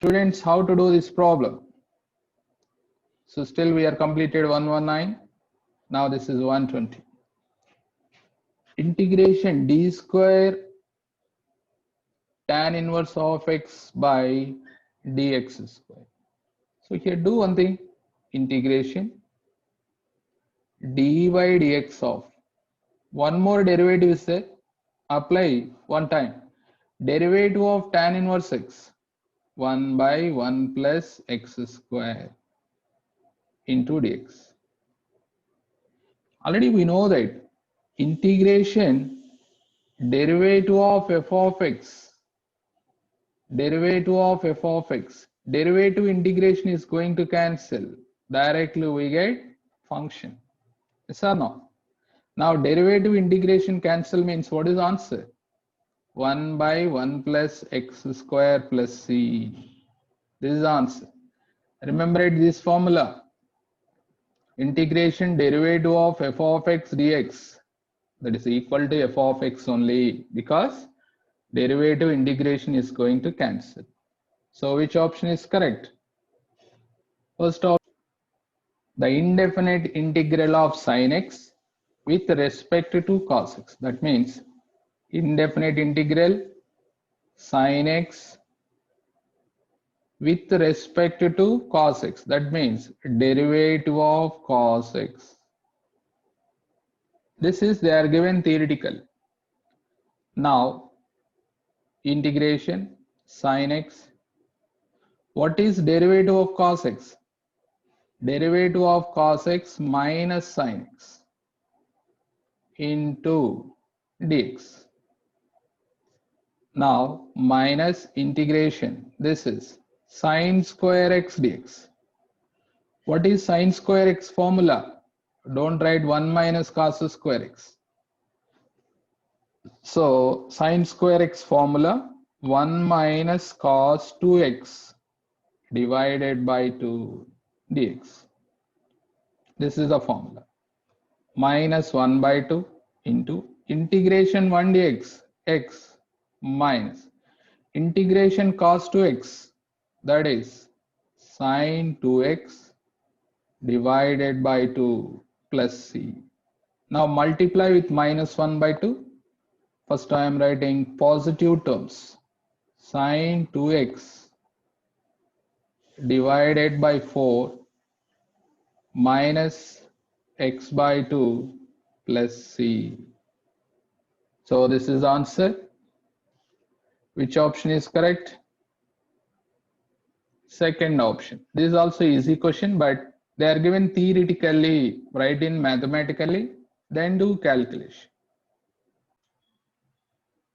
Students, how to do this problem? So still we are completed 119. Now this is 120. Integration d square tan inverse of x by dx square. So here do one thing, integration d by dx of one more derivative is there. Apply one time. Derivative of tan inverse x 1 by 1 plus x square into dx. Already we know that integration derivative of f of x, derivative integration is going to cancel. Directly we get function. Yes or no? Now derivative integration cancel means what is answer? 1 by 1 plus x square plus c. This is answer. Remember it, this formula. Integration derivative of f of x dx, that is equal to f of x only, because derivative integration is going to cancel. So which option is correct? First option, the indefinite integral of sin x with respect to cos x. That means indefinite integral sin x with respect to cos x. That means derivative of cos x. This is they are given theoretical. Now integration sin x. What is derivative of cos x? Derivative of cos x minus sin x into dx. Now minus integration. This is sin square x dx. What is sin square x formula? Don't write 1 minus cos square x. So sin square x formula 1 minus cos 2x divided by 2 dx. This is the formula. Minus 1 by 2 into integration 1 dx x minus integration cos 2x, that is sin 2x divided by 2 plus c. Now multiply with minus 1 by 2. First I am writing positive terms. Sin 2x divided by 4 minus x by 2 plus c. So this is answer. Which option is correct? Second option. This is also easy question, but they are given theoretically, write in mathematically, then do calculation.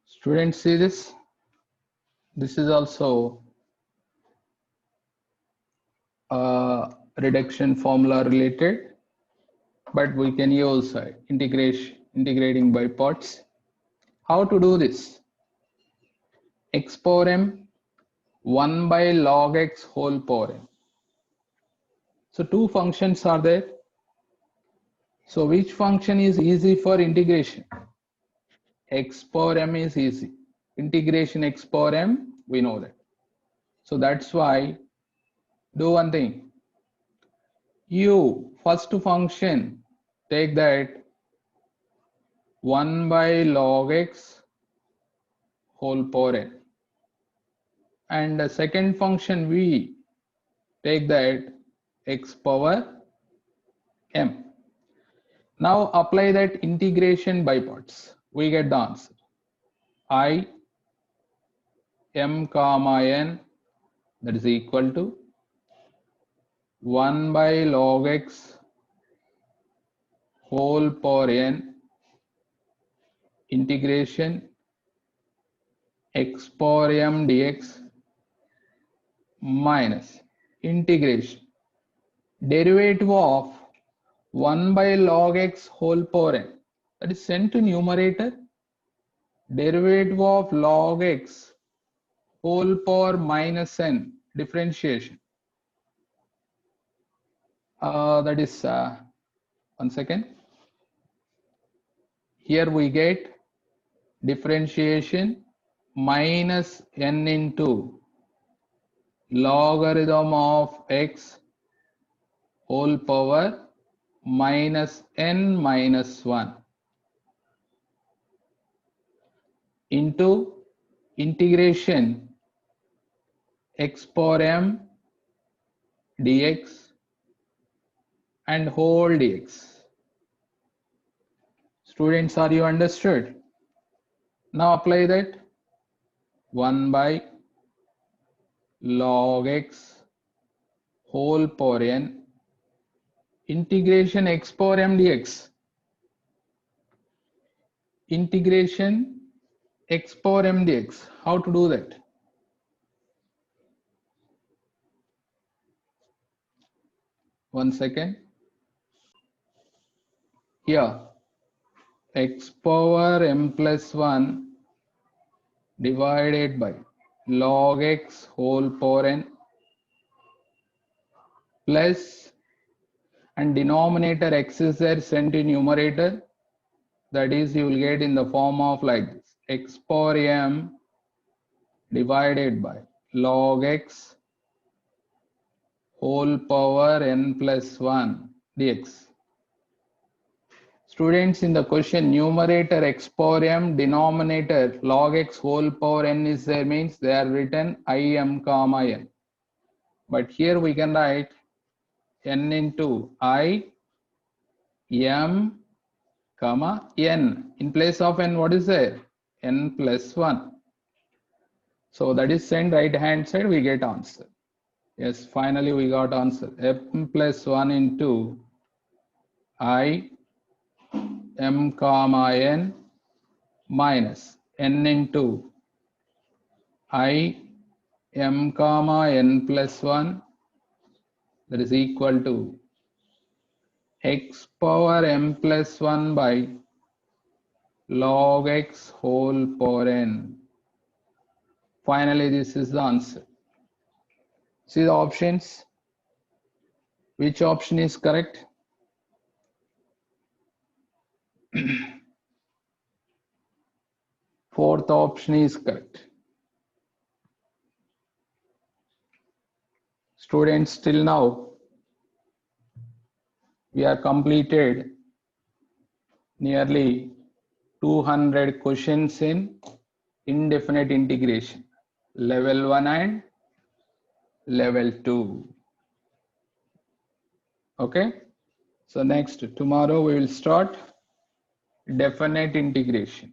Students, see this? This is also reduction formula related, but we can use integrating by parts. How to do this? X power m 1 by log x whole power m. So two functions are there. So which function is easy for integration? X power m is easy. Integration x power m, we know that. So that's why do one thing. You first function take that 1 by log x whole power n, and the second function we take that x power m. Now apply that integration by parts. We get the answer. I m comma n, that is equal to 1 by log x whole power n integration x power m dx minus integration derivative of 1 by log x whole power n, that is sent to numerator, derivative of log x whole power minus n differentiation. That is 1 second. Here we get differentiation minus n into logarithm of x whole power minus n minus 1 into integration x power m dx and whole dx. Students, are you understood? Now apply that. 1 by log x whole power n integration x power m dx. Integration x power m dx. How to do that? One second. Here, x power m plus 1 divided by log x whole power n plus, and denominator x is there sent in numerator, that is you will get in the form of like this, x power m divided by log x whole power n plus 1 dx. Students, in the question, numerator x power m, denominator log x whole power n is there, means they are written I m comma n. But here we can write n into I m comma n. In place of n, what is there? N plus 1. So that is sent right hand side, we get answer. Yes, finally we got answer. M plus 1 into I m comma n minus n into I m comma n plus 1, that is equal to x power m plus 1 by log x whole power n. Finally, this is the answer. See the options. Which option is correct? Fourth option is correct. Students, till now we have completed nearly 200 questions in indefinite integration, level 1 and level 2. Okay, so next tomorrow we will start definite integration.